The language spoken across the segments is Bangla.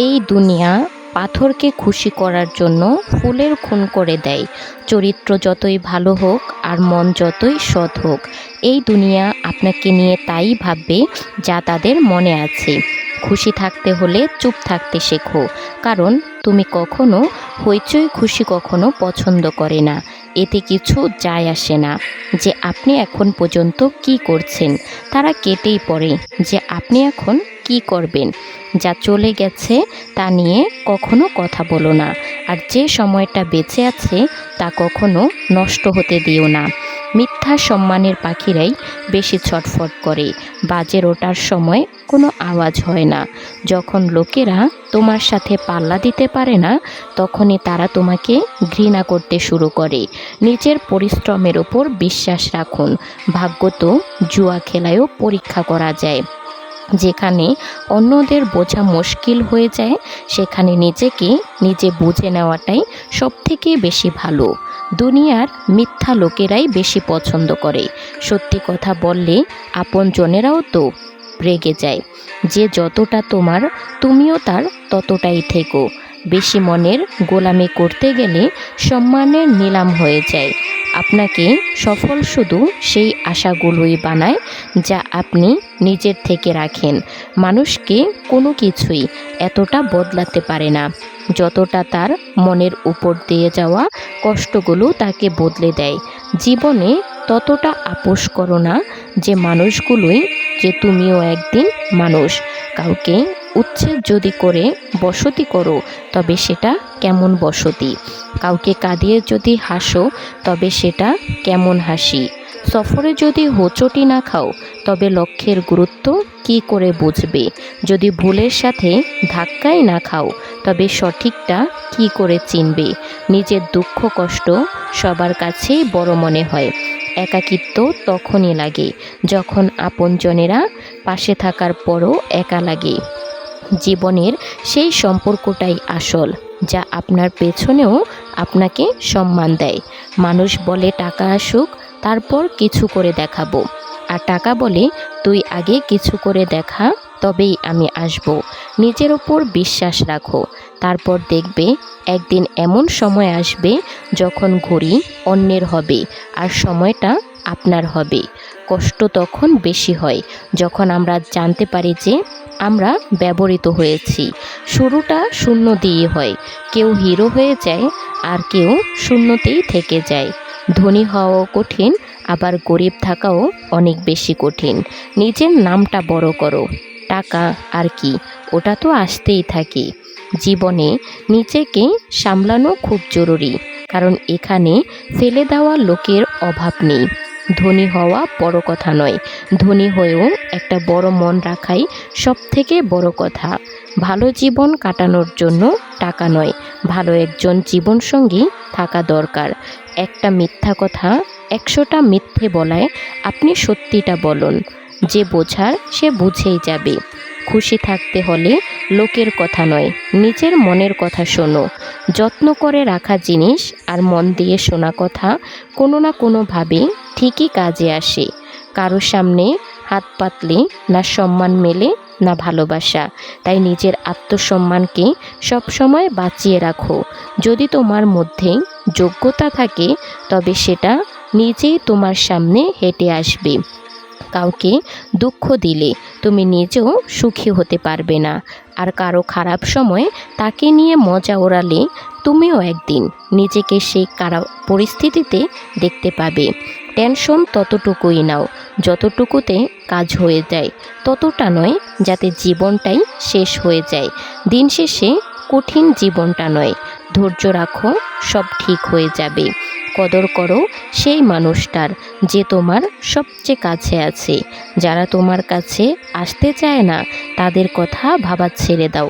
এই দুনিয়া পাথরকে খুশি করার জন্য ফুলের খুন করে দেয়। চরিত্র যতই ভালো হোক আর মন যতই সৎ হোক, এই দুনিয়া আপনাকে নিয়ে তাই ভাববে যা তাদের মনে আছে। খুশি থাকতে হলে চুপ থাকতে শেখো, কারণ তুমি কখনো হইচই খুশি কখনো পছন্দ করে না। এতে কিছু যায় আসে না যে আপনি এখন পর্যন্ত কি করছেন, তারা কেটেই পড়ে যে আপনি এখন কি করবেন। যা চলে গেছে তা নিয়ে কখনো কথা বলো না, আর যে সময়টা বেঁচে আছে তা কখনো নষ্ট হতে দিও না। মিথ্যা সম্মানের পাখিরাই বেশি ছটফট করে, বাজের ওঠার সময় কোনো আওয়াজ হয় না। যখন লোকেরা তোমার সাথে পাল্লা দিতে পারে না, তখনই তারা তোমাকে ঘৃণা করতে শুরু করে। নিজের পরিশ্রমের ওপর বিশ্বাস রাখুন। ভাগ্য তো জুয়া খেলায়ও পরীক্ষা করা যায়। যেখানে অন্যদের বোঝা মুশকিল হয়ে যায়, সেখানে নিজেকে নিজে বুঝে নেওয়াটাই সবথেকে বেশি ভালো। দুনিয়ার মিথ্যা লোকেরাই বেশি পছন্দ করে, সত্যি কথা বললে আপনজনেরাও তো রেগে যায়। যে যতটা তোমার, তুমিও তার ততটাই থেকো। বেশি মনের গোলামি করতে গেলে সম্মানের নিলাম হয়ে যায়। আপনাকে সফল শুধু সেই আশাগুলোই বানায় যা আপনি নিজের থেকে রাখেন। মানুষকে কোনো কিছুই এতটা বদলাতে পারে না যতটা তার মনের উপর দিয়ে যাওয়া কষ্টগুলো তাকে বদলে দেয়। জীবনে ততটা আপোষ করো না যে মানুষগুলোই যে তুমিও একদিন মানুষ। কাউকে উচ্ছেদ যদি করে বসতি করো, তবে সেটা কেমন বসতি? কাউকে কাঁদিয়ে যদি হাসো, তবে সেটা কেমন হাসি? সফরে যদি হোঁচটি না খাও, তবে লক্ষ্যের গুরুত্ব কি করে বুঝবে? যদি ভুলের সাথে ধাক্কাই না খাও, তবে সঠিকটা কি করে চিনবে? নিজের দুঃখ কষ্ট সবার কাছেই বড় মনে হয়। একাকিত্ব তখনই লাগে যখন আপনজনেরা পাশে থাকার পরও একা লাগে। জীবনের সেই সম্পর্কটাই আসল, যা আপনার পেছনেও আপনাকে সম্মান দেয়। মানুষ বলে টাকা আসুক, তারপর কিছু করে দেখাবো। আর টাকা বলে তুই আগে কিছু করে দেখা, তবেই আমি আসব। নিজের ওপর বিশ্বাস রাখো, তারপর দেখবে একদিন এমন সময় আসবে যখন ঘড়ি অন্যের হবে আর সময়টা আপনার হবে। কষ্ট তখন বেশি হয় যখন আমরা জানতে পারি যে আমরা ব্যবহৃত হয়েছি। শুরুটা শূন্য দিয়ে হয়, কেউ হিরো হয়ে যায় আর কেউ শূন্যতেই থেকে যায়। ধনী হওয়াও কঠিন, আবার গরিব থাকাও অনেক বেশি কঠিন। নিজের নামটা বড় করো, টাকা আর কি, ওটা তো আসতেই থাকে। জীবনে নিজেকে সামলানো খুব জরুরি, কারণ এখানে ফেলে দেওয়া লোকের অভাব নেই। ধনী হওয়া বড় কথা নয়, ধনী হয়েও একটা বড় মন রাখাই সবথেকে বড় কথা। ভালো জীবন কাটানোর জন্য টাকা নয়, ভালো একজন জীবনসঙ্গী থাকা দরকার। একটা মিথ্যা কথা 100টা মিথ্যে বলায় আপনি সত্যিটা বলুন। যে বোঝার সে বুঝেই যাবে। খুশি থাকতে হলে লোকের কথা নয়, নিজের মনের কথা শোনো। যত্ন করে রাখা জিনিস আর মন দিয়ে শোনা কথা কোনো না কোনোভাবে ঠিকই কাজে আসে। কারো সামনে হাত পাতলে না সম্মান মেলে না ভালোবাসা। তাই নিজের আত্মসম্মানকে সবসময় বাঁচিয়ে রাখো। যদি তোমার মধ্যে যোগ্যতা থাকে, তবে সেটা নিজেই তোমার সামনে হেঁটে আসবে। কাউকে দুঃখ দিলে তুমি নিজেও সুখী হতে পারবে না, আর কারো খারাপ সময় তাকে নিয়ে মজা ওড়ালে তুমিও একদিন নিজেকে সেই পরিস্থিতিতে দেখতে পাবে। টেনশন ততটুকুই নাও যতটুকুতে কাজ হয়ে যায়, ততটা নয় যাতে জীবনটাই শেষ হয়ে যায়। দিন শেষে কঠিন জীবনটা নয়, ধৈর্য রাখো, সব ঠিক হয়ে যাবে। কদর করো সেই মানুষটার যে তোমার সবচেয়ে কাছে আছে। যারা তোমার কাছে আসতে চায় না, তাদের কথা ভাবা ছেড়ে দাও।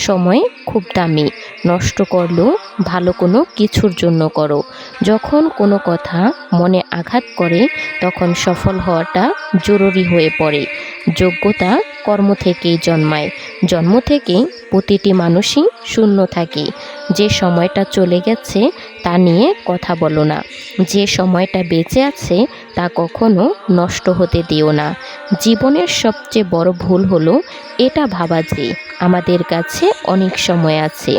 সময় খুব দামি, নষ্ট করলেও ভালো কোনো কিছুর জন্য করো। যখন কোনো কথা মনে আঘাত করে, তখন সফল হওয়াটা জরুরি হয়ে পড়ে। যোগ্যতা কর্ম থেকেই জন্মায়, জন্ম থেকেই প্রতিটি মানুষই শূন্য থাকে। যে সময়টা চলে গেছে তা নিয়ে কথা বলো না। যে সময়টা বেঁচে আছে তা কখনো নষ্ট হতে দিও না। জীবনের সবচেয়ে বড় ভুল হলো এটা ভাবা যে আমাদের কাছে অনেক সময় আছে।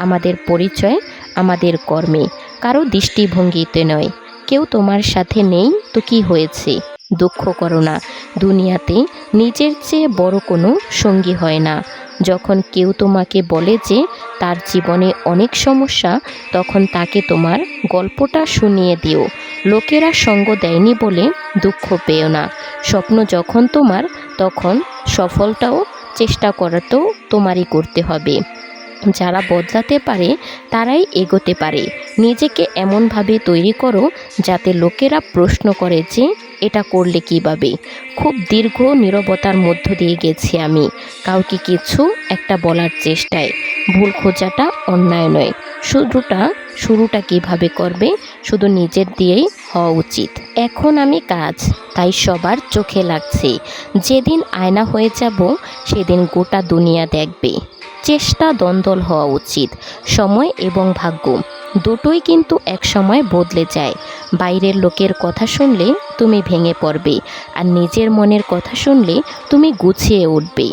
আমাদের পরিচয় আমাদের কর্মে, কারো দৃষ্টিভঙ্গিতে নয়। কেউ তোমার সাথে নেই তো কি হয়েছে, দুঃখ করো না। দুনিয়াতে নিজের চেয়ে বড় কোনো সঙ্গী হয় না। যখন কেউ তোমাকে বলে যে তার জীবনে অনেক সমস্যা, তখন তাকে তোমার গল্পটা শুনিয়ে দিও। লোকেরা সঙ্গ দেয়নি বলে দুঃখ পেও না। স্বপ্ন যখন তোমার, তখন সফলটাও চেষ্টা করাটাও তোমারই করতে হবে। যারা বদলাতে পারে তারাই এগোতে পারে। নিজেকে এমনভাবে তৈরি করো যাতে লোকেরা প্রশ্ন করে যে এটা করলে কিভাবে। খুব দীর্ঘ নীরবতার মধ্য দিয়ে গেছি আমি, কাউকে কিছু একটা বলার চেষ্টায়। ভুল খোঁজাটা অন্যায় নয়, শুরুটা কিভাবে করবে শুধু নিজের দিয়েই হওয়া উচিত। এখন আমি কাজ, তাই সবার চোখে লাগছে। যেদিন আয়না হয়ে যাব সেদিন গোটা দুনিয়া দেখবে। চেষ্টা দ্বন্দ্ব হওয়া উচিত। সময় এবং ভাগ্য দুটোই কিন্তু এক সময় বদলে যায়। বাইরের লোকের কথা শুনলে তুমি ভেঙে পড়বে, আর নিজের মনের কথা শুনলে তুমি গুছিয়ে উঠবে।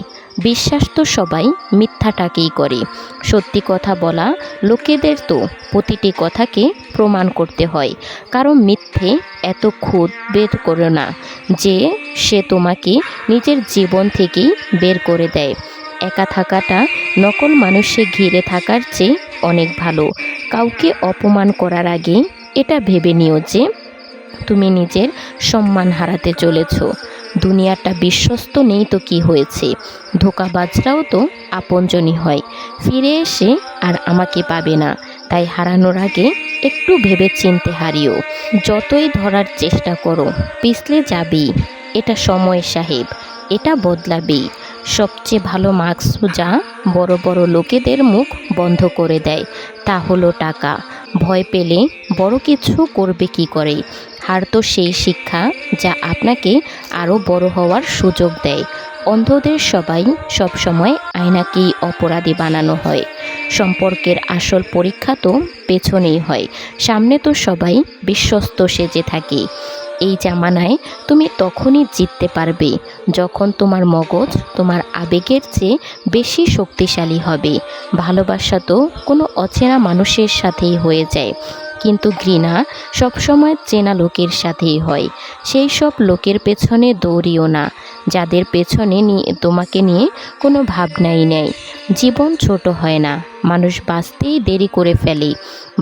বিশ্বাস তো সবাই মিথ্যাটাকেই করে। সত্যি কথা বলা লোকেদের তো প্রতিটি কথাকে প্রমাণ করতে হয়। কারণ মিথ্যে এত খুদ বের করো না যে সে তোমাকে নিজের জীবন থেকেই বের করে দেয়। একা থাকাটা নকল মানুষে ঘিরে থাকার চেয়ে অনেক ভালো। কাউকে অপমান করার আগে এটা ভেবে নিও যে তুমি নিজের সম্মান হারাতে চলেছ। দুনিয়াটা বিশ্বস্ত নেই তো কি হয়েছে, ধোঁকাবাজরাও তো আপনজনই হয়। ফিরে এসে আর আমাকে পাবে না, তাই হারানোর আগে একটু ভেবে চিনতে হারিও। যতই ধরার চেষ্টা করো পিছলে যাবেই। এটা সময় সাহেব, এটা বদলাবেই। সবচেয়ে ভালো মাস্ক যা বড় বড় লোকেদের মুখ বন্ধ করে দেয়, তা হলো টাকা। ভয় পেলে বড় কিছু করবে কি করে? হার তো সেই শিক্ষা যা আপনাকে আরও বড় হওয়ার সুযোগ দেয়। অন্ধদের সবসময় আয়নাকেই অপরাধী বানানো হয়। সম্পর্কের আসল পরীক্ষা তো পেছনেই হয়, সামনে তো সবাই বিশ্বস্ত সেজে থাকে। এই জামানায় তুমি তখনই জিততে পারবে যখন তোমার মগজ তোমার আবেগের চেয়ে বেশি শক্তিশালী হবে। ভালোবাসা তো কোনো অচেনা মানুষের সাথেই হয়ে যায়, কিন্তু ঘৃণা সবসময় চেনা লোকের সাথেই হয়। সেই সব লোকের পেছনে দৌড়িও না যাদের পেছনে তোমাকে নিয়ে কোনো ভাবনাই নেই। জীবন ছোট হয় না, মানুষ বাঁচতেই দেরি করে ফেলে।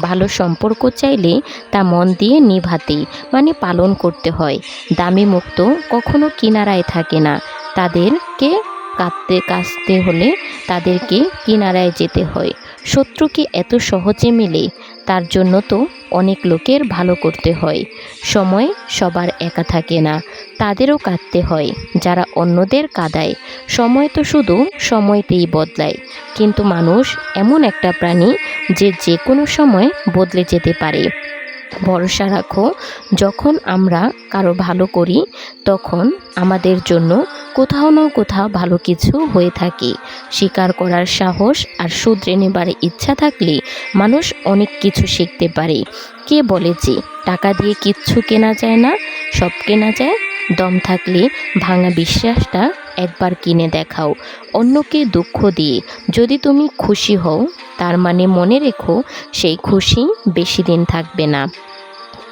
ভালো সম্পর্ক চাইলে তা মন দিয়ে নিভাতে পালন করতে হয়। দামি মুক্ত কখনো কিনারায় থাকে না, তাদেরকে কাছতে হলে তাদেরকে কিনারায় যেতে হয়। শত্রু কি এত সহজে মেলে? তার জন্য তো অনেক লোকের ভালো করতে হয়। সময় সবার একা থাকে না, তাদেরও কাঁদতে হয় যারা অন্যদের কাঁদায়। সময় তো শুধু সময়তেই বদলায়, কিন্তু মানুষ এমন একটা প্রাণী যে যে কোনো সময় বদলে যেতে পারে। ভরসা রাখো, যখন আমরা কারো ভালো করি তখন আমাদের জন্য কোথাও না কোথাও ভালো কিছু হয়ে থাকে। স্বীকার করার সাহস আর শুধরে নেবার ইচ্ছা থাকলে মানুষ অনেক কিছু শিখতে পারে। কে বলে যে টাকা দিয়ে কিচ্ছু কেনা যায় না? সব কেনা যায়। দম থাকলে ভাঙা বিশ্বাসটা একবার কিনে দেখাও। অন্যকে দুঃখ দিয়ে যদি তুমি খুশি হও, তার মনে রেখো সেই খুশি বেশি দিন থাকবে না।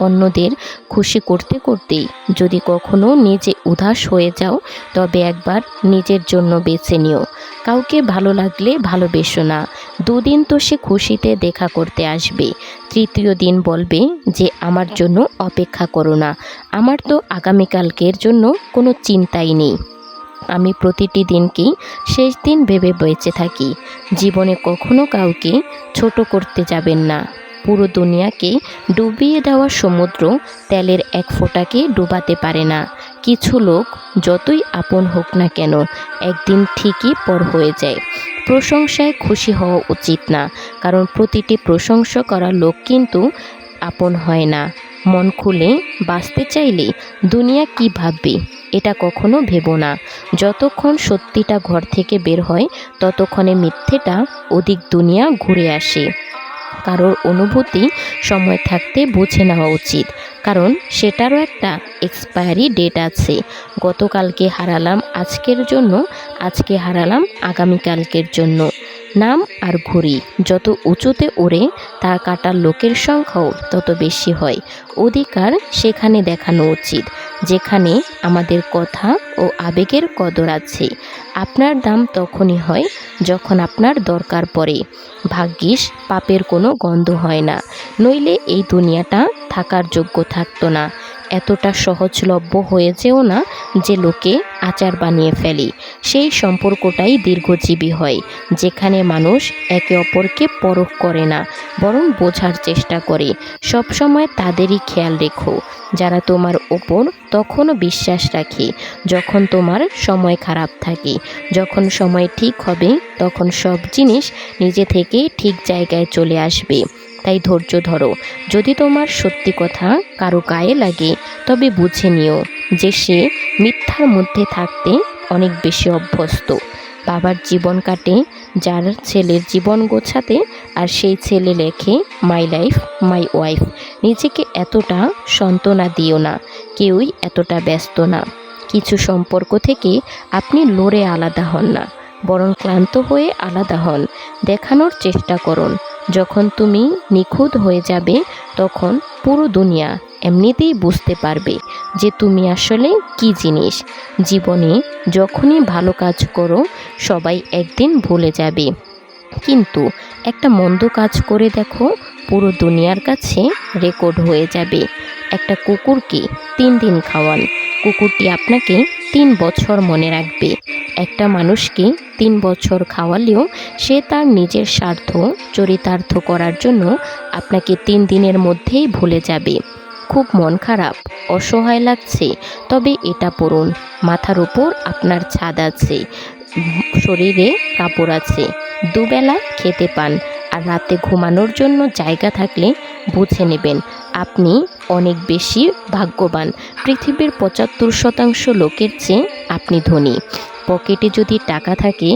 অন্যদের খুশি করতে করতেই যদি কখনো নিজে উদাস হয়ে যাও, তবে একবার নিজের জন্য বেছে নিও। কাউকে ভালো লাগলে ভালোবেসো না। দুদিন তো সে খুশিতে দেখা করতে আসবে, তৃতীয় দিন বলবে যে আমার জন্য অপেক্ষা করো না। আমার তো আগামীকালকের জন্য কোনো চিন্তাই নেই। আমি প্রতিটি দিনকেই শেষ দিন ভেবে বেঁচে থাকি। জীবনে কখনো কাউকে ছোট করতে যাবেন না। পুরো দুনিয়াকে ডুবিয়ে দেওয়া সমুদ্র তেলের এক ফোঁটাকে ডুবাতে পারে না। কিছু লোক যতই আপন হোক না কেন, একদিন ঠিকই পর হয়ে যায়। প্রশংসায় খুশি হওয়া উচিত না, কারণ প্রতিটি প্রশংসা করা লোক কিন্তু আপন হয় না। মন খুলে বাঁচতে চাইলে দুনিয়া কি ভাববে এটা কখনো ভেবো না। যতক্ষণ সত্যিটা ঘর থেকে বের হয় ততক্ষণে মিথ্যেটা ওদিক দুনিয়া ঘুরে আসে। কারোর অনুভূতি সময় থাকতে বুঝে নেওয়া উচিত, কারণ সেটারও একটা এক্সপায়ারি ডেট আছে। গতকালকে হারালাম আজকের জন্য, আজকে হারালাম আগামীকালকের জন্য। নাম আর ঘুড়ি যত উঁচুতে ওড়ে তার কাটার লোকের সংখ্যাও তত বেশি হয়। অধিকার সেখানে দেখানো উচিত যেখানে আমাদের কথা ও আবেগের কদর আছে। আপনার দাম তখনই হয় যখন আপনার দরকার পড়ে। ভাগ্যিস পাপের কোনো গন্ধ হয় না, নইলে এই দুনিয়াটা থাকার যোগ্য থাকতো না। এতটা সহজলভ্য হয়েছেও না যে লোকে আচার বানিয়ে ফেলে। সেই সম্পর্কটাই দীর্ঘজীবী হয় যেখানে মানুষ একে অপরকে পরখ করে না, বরং বোঝার চেষ্টা করে। সবসময় তাদেরই খেয়াল রেখো যারা তোমার ওপর তখনও বিশ্বাস রাখে যখন তোমার সময় খারাপ থাকে। যখন সময় ঠিক হবে তখন সব জিনিস নিজে থেকেই ঠিক জায়গায় চলে আসবে। তাই ধৈর্য ধরো। যদি তোমার সত্যি কথা কারো গায়ে লাগে তবে বুঝে নিও যে সে মিথ্যার মধ্যে থাকতে অনেক বেশি অভ্যস্ত। বাবার জীবন কাটে যার ছেলের জীবন গোছাতে, আর সেই ছেলে লেখে মাই লাইফ মাই ওয়াইফ। নিজেকে এতটা সান্ত্বনা দিও না, কেউই এতটা ব্যস্ত না। কিছু সম্পর্ক থেকে আপনি লড়ে আলাদা হন না, বরং ক্লান্ত হয়ে আলাদা হন। দেখানোর চেষ্টা করুন যখন তুমি নিখুঁত হয়ে যাবে তখন পুরো দুনিয়া এমনিতেই বুঝতে পারবে যে তুমি আসলে কি জিনিস। জীবনে যখনই ভালো কাজ করো সবাই একদিন ভুলে যাবে, কিন্তু একটা মন্দ কাজ করে দেখো পুরো দুনিয়ার কাছে রেকর্ড হয়ে যাবে। একটা কুকুরকে 3 দিন খাওয়ান, কুকুরটি আপনাকে 3 বছর মনে রাখবে। একটা মানুষকে 3 বছর খাওয়ালেও সে তার নিজের স্বার্থ চরিতার্থ করার জন্য আপনাকে 3 দিনের মধ্যেই ভুলে যাবে। খুব মন খারাপ, অসহায় লাগছে, তবে এটা পড়ুন, মাথার উপর আপনার ছাদ আছে, শরীরে কাপড় আছে, দুবেলা খেতে পান, আর রাতে ঘুমানোর জন্য জায়গা থাকলে বুঝে নেবেন আপনি অনেক বেশি ভাগ্যবান। পৃথিবীর 75% লোকের চেয়ে আপনি ধনী। পকেটে যদি টাকা থাকে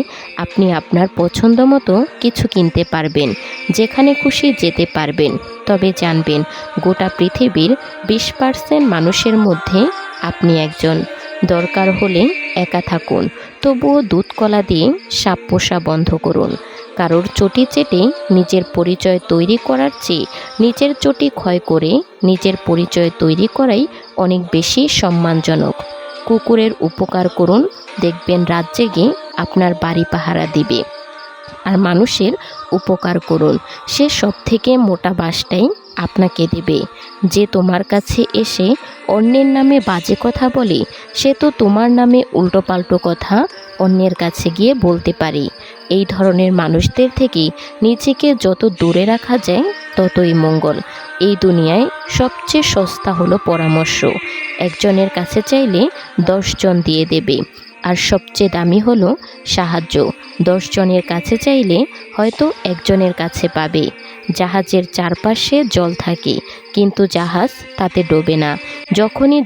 আপনি আপনার পছন্দ মতো কিছু কিনতে পারবেন, যেখানে খুশি যেতে পারবেন। তবে জানবেন গোটা পৃথিবীর 20% মানুষের মধ্যে আপনি একজন। দরকার হলে একা থাকুন, তবুও দুধ কলা দিয়ে সাপ পোষা বন্ধ করুন। কারোর চটি চেটে নিজের পরিচয় তৈরি করার চেয়ে নিজের চটি ক্ষয় করে নিজের পরিচয় তৈরি করাই অনেক বেশি সম্মানজনক। কুকুরের উপকার করুন, দেখবেন রাত জেগে আপনার বাড়ি পাহারা দিবে। আর মানুষের উপকার করুন, সে সব থেকে মোটা বাসটাই আপনাকে দেবে। যে তোমার কাছে এসে অন্যের নামে বাজে কথা বলে সে তো তোমার নামে উল্টোপাল্টো কথা অন্যের কাছে গিয়ে বলতে পারে। এই ধরনের মানুষদের থেকে নিজেকে যত দূরে রাখা যায় ততই মঙ্গল। এই দুনিয়ায় সবচেয়ে সস্তা হলো পরামর্শ। একজনের কাছে চাইলে 10 জন দিয়ে দেবে। আর সবচেয়ে দামি হলো সাহায্য। 10 জনের কাছে চাইলে হয়তো একজনের কাছে পাবে। জাহাজের চারপাশে জল থাকে, কিন্তু জাহাজ তাতে ডোবে না। যখনই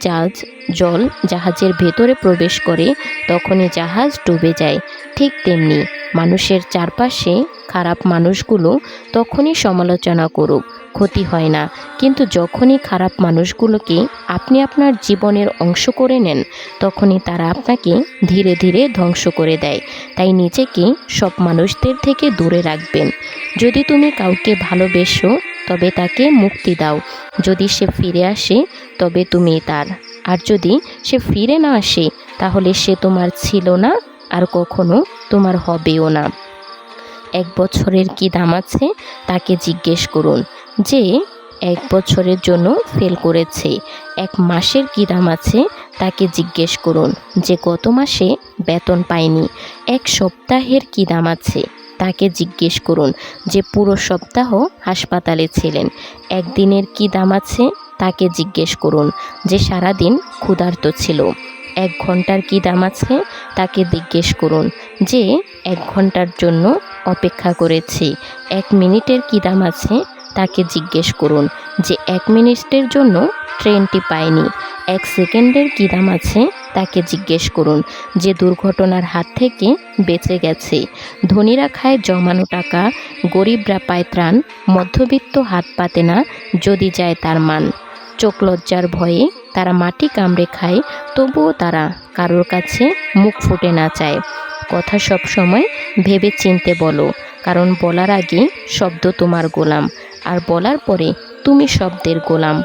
জল জাহাজের ভেতরে প্রবেশ করে তখনই জাহাজ ডুবে যায়। ঠিক তেমনি মানুষের চারপাশে খারাপ মানুষগুলো তখনই সমালোচনা করুক, ক্ষতি হয় না, কিন্তু যখনই খারাপ মানুষগুলোকে আপনি আপনার জীবনের অংশ করে নেন তখনই তারা আপনাকে ধীরে ধীরে ধ্বংস করে দেয়। তাই নিজেকে সব মানুষদের থেকে দূরে রাখবেন। যদি তুমি কাউকে ভালোবেসো তবে তাকে মুক্তি দাও। যদি সে ফিরে আসে তবে তুমি তার, আর যদি সে ফিরে না আসে তাহলে সে তোমার ছিল না আর কখনো তোমার হবেও না। 1 বছরের কি দাম আছে তাকে জিজ্ঞেস করুন যে 1 বছরের জন্য ফেল করেছে। 1 মাসের কি দাম আছে তাকে জিজ্ঞেস করুন যে গত মাসে বেতন পায়নি। 1 সপ্তাহের কি দাম আছে তাকে জিজ্ঞেস করুন যে পুরো সপ্তাহ হাসপাতালে ছিলেন। 1 দিনের কি দাম আছে তাকে জিজ্ঞেস করুন যে সারাদিন ক্ষুধার্ত ছিল। 1 ঘন্টার কি দাম আছে তাকে জিজ্ঞেস করুন যে 1 ঘন্টার জন্য অপেক্ষা করেছি। 1 মিনিটের কি দাম আছে তাকে জিজ্ঞেস করুন যে 1 মিনিটের জন্য ট্রেনটি পায়নি। 1 সেকেন্ডের কী দাম আছে তাকে জিজ্ঞেস করুন যে দুর্ঘটনার হাত থেকে বেঁচে গেছে। ধনীরা খায় জমানো টাকা, গরিবরা পায় ত্রাণ, মধ্যবিত্ত হাত পাতে না যদি যায় তার মান। চোখ লজ্জার ভয়ে তারা মাটি কামড়ে খায়, তবুও তারা কারোর কাছে মুখ ফুটে না চায়। কথা সব সময় ভেবে চিনতে বলো, কারণ বলার আগে শব্দ তোমার গোলাম, আর বলার পরে তুমি শব্দের গোলাম।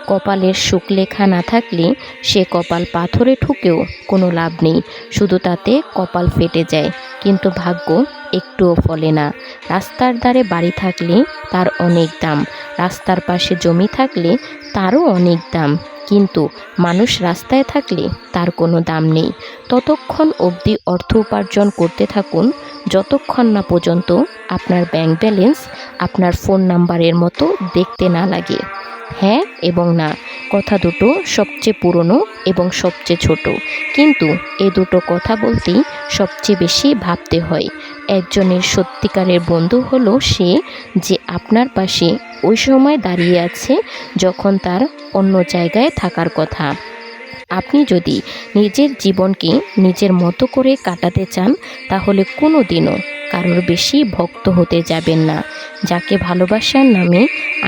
কপালের সুখ লেখা না থাকলে সে কপাল পাথরে ঠুকেও কোনো লাভ নেই, শুধু তাতে কপাল ফেটে যায়, কিন্তু ভাগ্য একটুও ফলে না। রাস্তার ধারে বাড়ি থাকলে তার অনেক দাম, রাস্তার পাশে জমি থাকলে তারও অনেক দাম, কিন্তু মানুষ রাস্তায় থাকলে তার কোনো দাম নেই। ততক্ষণ অবধি অর্থ উপার্জন করতে থাকুন যতক্ষণ না পর্যন্ত আপনার ব্যাংক ব্যালেন্স আপনার ফোন নাম্বারের মতো দেখতে না লাগে। হ্যাঁ এবং না কথা দুটো সবচেয়ে পুরনো এবং সবচেয়ে ছোট, কিন্তু এ দুটো কথা বলতেই সবচেয়ে বেশি ভাবতে হয়। একজনের সত্যিকারের বন্ধু হলো সে যে আপনার পাশে ওই সময় দাঁড়িয়ে আছে যখন তার অন্য জায়গায় থাকার কথা। আপনি যদি নিজের জীবনকে নিজের মতো করে কাটাতে চান তাহলে কোনো দিনও কারোর বেশি ভক্ত হতে যাবেন না। যাকে ভালোবাসার নামে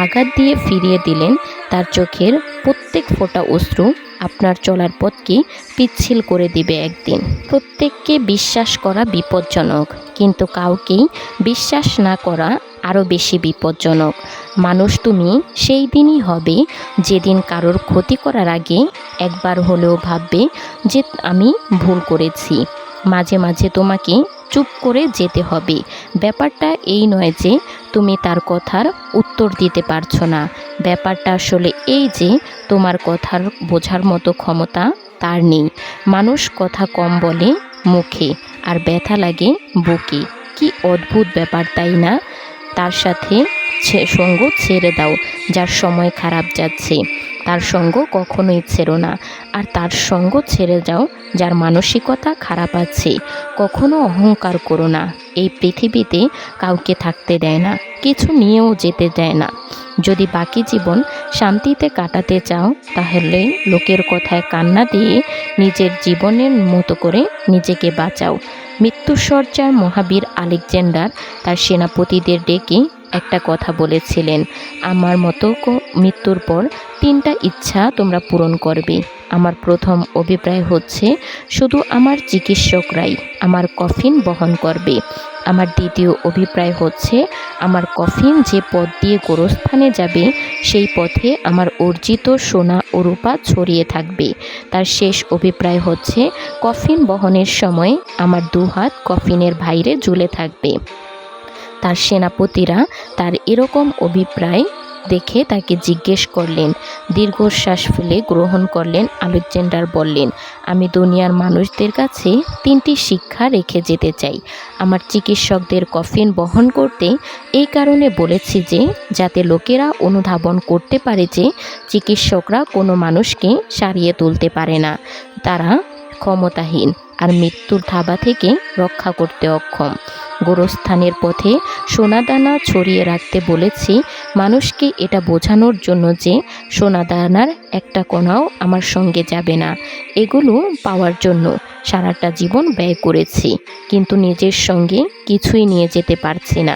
আঘাত দিয়ে ফিরিয়ে দিলেন তার চোখের প্রত্যেক ফোঁটা অশ্রু আপনার চলার পথকে পিচ্ছিল করে দিবে একদিন। প্রত্যেককে বিশ্বাস করা বিপজ্জনক, কিন্তু কাউকেই বিশ্বাস না করা আরও বেশি বিপজ্জনক। মানুষ তুমি সেই দিনই হবে যেদিন কারোর ক্ষতি করার আগে একবার হলেও ভাববে যে আমি ভুল করেছি। মাঝে মাঝে তোমাকে চুপ করে যেতে হবে। ব্যাপারটা এই নয় যে তুমি তার কথার উত্তর দিতে পারছো না, ব্যাপারটা আসলে এই যে তোমার কথার বোঝার মতো ক্ষমতা তার নেই। মানুষ কথা কম বলে মুখে আর ব্যথা লাগে বুকে। কি অদ্ভুত ব্যাপার, তাই না? তার সাথে সঙ্গ ছেড়ে দাও যার সময় খারাপ যাচ্ছে, তার সঙ্গ কখনোই ছেড়ো না। আর তার সঙ্গ ছেড়ে যাও যার মানসিকতা খারাপ আছে। কখনো অহংকার করো না, এই পৃথিবীতে কাউকে থাকতে দেয় না, কিছু নিয়েও যেতে দেয় না। যদি বাকি জীবন শান্তিতে কাটাতে চাও তাহলে লোকের কথায় কান্না দিয়ে নিজের জীবনের মতো করে নিজেকে বাঁচাও। মৃত্যুসজ্জার মহাবীর আলেকজান্ডার তার সেনাপতিদের ডেকে একটা কথা বলেছিলেন, আমার মতো মৃত্যুর পর 3টা ইচ্ছা তোমরা পূরণ করবে। আমার প্রথম অভিপ্রায় হচ্ছে শুধু আমার চিকিৎসকরাই আমার কফিন বহন করবে। আমার দ্বিতীয় অভিপ্রায় হচ্ছে আমার কফিন যে পথ দিয়ে গোরস্থানে যাবে সেই পথে আমার অর্জিত সোনা ও রূপা ছড়িয়ে থাকবে। তার শেষ অভিপ্রায় হচ্ছে কফিন বহনের সময় আমার 2 হাত কফিনের বাইরে ঝুলে থাকবে। তার সেনাপতিরা তার এরকম অভিপ্রায় দেখে তাকে জিজ্ঞেস করলেন। দীর্ঘশ্বাস ফেলে গ্রহণ করলেন। আলেকজান্ডার বললেন, আমি দুনিয়ার মানুষদের কাছে 3টি শিক্ষা রেখে যেতে চাই। আমার চিকিৎসকদের কফিন বহন করতে এই কারণে বলেছি যে যাতে লোকেরা অনুধাবন করতে পারে যে চিকিৎসকরা কোনো মানুষকে সারিয়ে তুলতে পারে না, তারা ক্ষমতাহীন আর মৃত্যুর থাবা থেকে রক্ষা করতে অক্ষম। গোরস্থানের পথে সোনাদানা ছড়িয়ে রাখতে বলেছি মানুষকে এটা বোঝানোর জন্য যে সোনাদানার একটা কণাও আমার সঙ্গে যাবে না। এগুলো পাওয়ার জন্য সারাটা জীবন ব্যয় করেছি, কিন্তু নিজের সঙ্গে কিছুই নিয়ে যেতে পারছি না।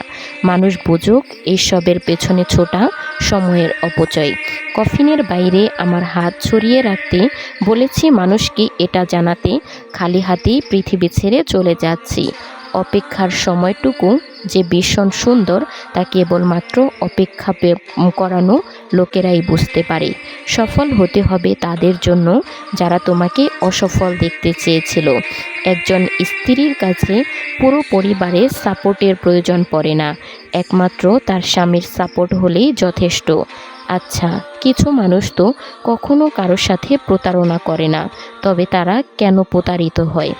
মানুষ বুঝুক এইসবের পেছনে ছোটা সময়ের অপচয়। কফিনের বাইরে আমার হাত ছড়িয়ে রাখতে বলেছি মানুষকে এটা জানাতে খালি হাতেই পৃথিবী ছেড়ে চলে যাচ্ছি। অপেক্ষার সময়টুকু যে ভীষণ সুন্দর তা কেবলমাত্র অপেক্ষা করানো লোকেরাই বুঝতে পারে। সফল হতে হবে তাদের জন্য যারা তোমাকে অসফল দেখতে চেয়েছিল। একজন স্ত্রীর কাছে পুরো পরিবারের সাপোর্টের প্রয়োজন পড়ে না, একমাত্র তার স্বামীর সাপোর্ট হলেই যথেষ্ট। আচ্ছা, কিছু মানুষ তো কখনো কারোর সাথে প্রতারণা করে না, তবে তারা কেন প্রতারিত হয়?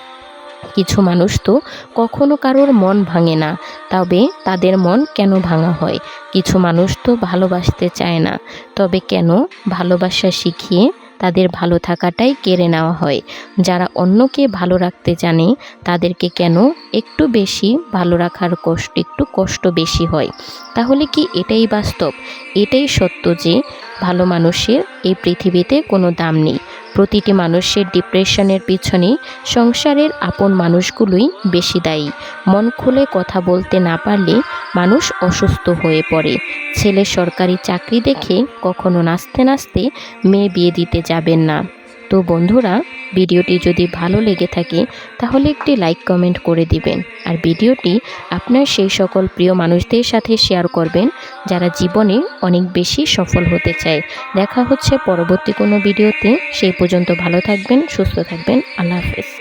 কিছু মানুষ তো কখনো কারোর মন ভাঙে না, তবে তাদের মন কেন ভাঙা হয়? কিছু মানুষ তো ভালোবাসতে চায় না, তবে কেন ভালোবাসা শিখিয়ে তাদের ভালো থাকাটাই কেড়ে নেওয়া হয়। যারা অন্যকে ভালো রাখতে জানে তাদেরকে কেন একটু বেশি ভালো রাখার একটু কষ্ট বেশি হয়। তাহলে কি এটাই বাস্তব? এটাই সত্য যে ভালো মানুষের এই পৃথিবীতে কোনো দাম নেই। প্রতিটি মানুষের ডিপ্রেশনের পিছনে সংসারের আপন মানুষগুলোই বেশি দায়ী। মন খুলে কথা বলতে না পারলে মানুষ অসুস্থ হয়ে পড়ে। ছেলে সরকারি চাকরি দেখে কখনো নাচতে নাচতে মেয়ে বিয়ে দিতে যাবেন না। তো বন্ধুরা, ভিডিওটি যদি ভালো লেগে থাকে তাহলে একটি লাইক কমেন্ট করে দিবেন, আর ভিডিওটি আপনার সেই সকল প্রিয় মানুষদের সাথে শেয়ার করবেন যারা জীবনে অনেক বেশি সফল হতে চায়। দেখা হচ্ছে পরবর্তী কোনো ভিডিওতে। সেই পর্যন্ত ভালো থাকবেন, সুস্থ থাকবেন। আল্লাহ হাফেজ।